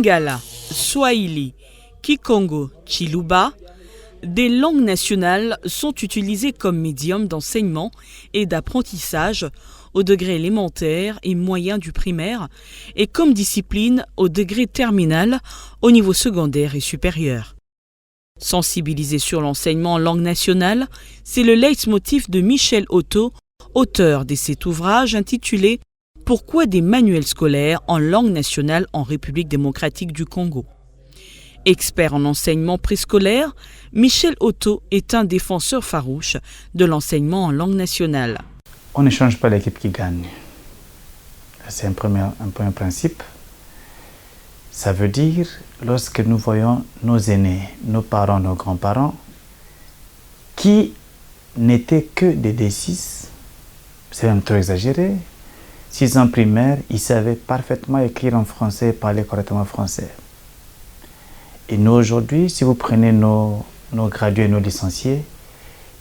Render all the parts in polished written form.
Lingala, Swahili, Kikongo, Chiluba, des langues nationales sont utilisées comme médium d'enseignement et d'apprentissage au degré élémentaire et moyen du primaire et comme discipline au degré terminal au niveau secondaire et supérieur. Sensibiliser sur l'enseignement en langue nationale, c'est le leitmotiv de Michel Otto, auteur de cet ouvrage intitulé « Pourquoi des manuels scolaires en langue nationale en République démocratique du Congo ?» Expert en enseignement préscolaire, Michel Otto est un défenseur farouche de l'enseignement en langue nationale. On ne change pas l'équipe qui gagne. C'est un premier principe. Ça veut dire, lorsque nous voyons nos aînés, nos parents, nos grands-parents, qui n'étaient que des D6, c'est même trop exagéré, 6 ans primaire, ils savaient parfaitement écrire en français et parler correctement français. Et nous aujourd'hui, si vous prenez nos gradués, nos licenciés,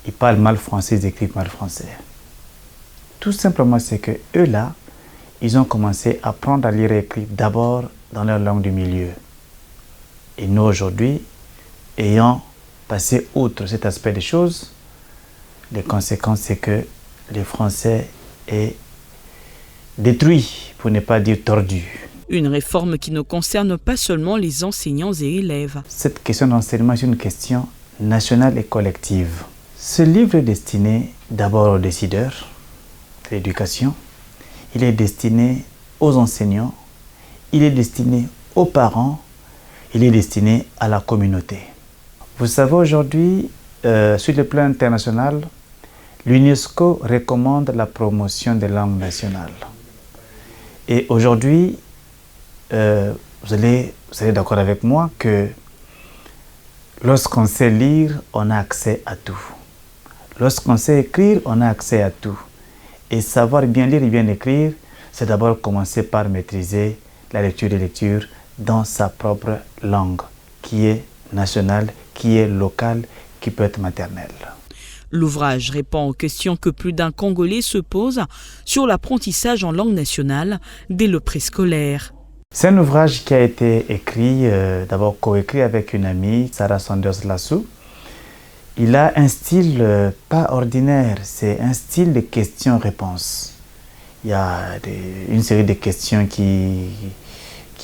ils parlent mal français, ils écrivent mal français. Tout simplement, c'est que eux là, ils ont commencé à apprendre à lire et écrire d'abord dans leur langue du milieu. Et nous aujourd'hui, ayant passé outre cet aspect des choses, les conséquences, c'est que le français est détruit, pour ne pas dire tordu. Une réforme qui ne concerne pas seulement les enseignants et élèves. Cette question d'enseignement est une question nationale et collective. Ce livre est destiné d'abord aux décideurs de l'éducation, il est destiné aux enseignants, il est destiné aux parents, il est destiné à la communauté. Vous savez aujourd'hui, sur le plan international, l'UNESCO recommande la promotion des langues nationales. Et aujourd'hui, vous allez d'accord avec moi que lorsqu'on sait lire, on a accès à tout. Lorsqu'on sait écrire, on a accès à tout. Et savoir bien lire et bien écrire, c'est d'abord commencer par maîtriser la lecture et l'écriture dans sa propre langue, qui est nationale, qui est locale, qui peut être maternelle. L'ouvrage répond aux questions que plus d'un Congolais se pose sur l'apprentissage en langue nationale dès le préscolaire. C'est un ouvrage qui a été écrit, d'abord coécrit avec une amie, Sarah Sanders Lassou. Il a un style pas ordinaire, c'est un style de questions-réponses. Il y a une série de questions qui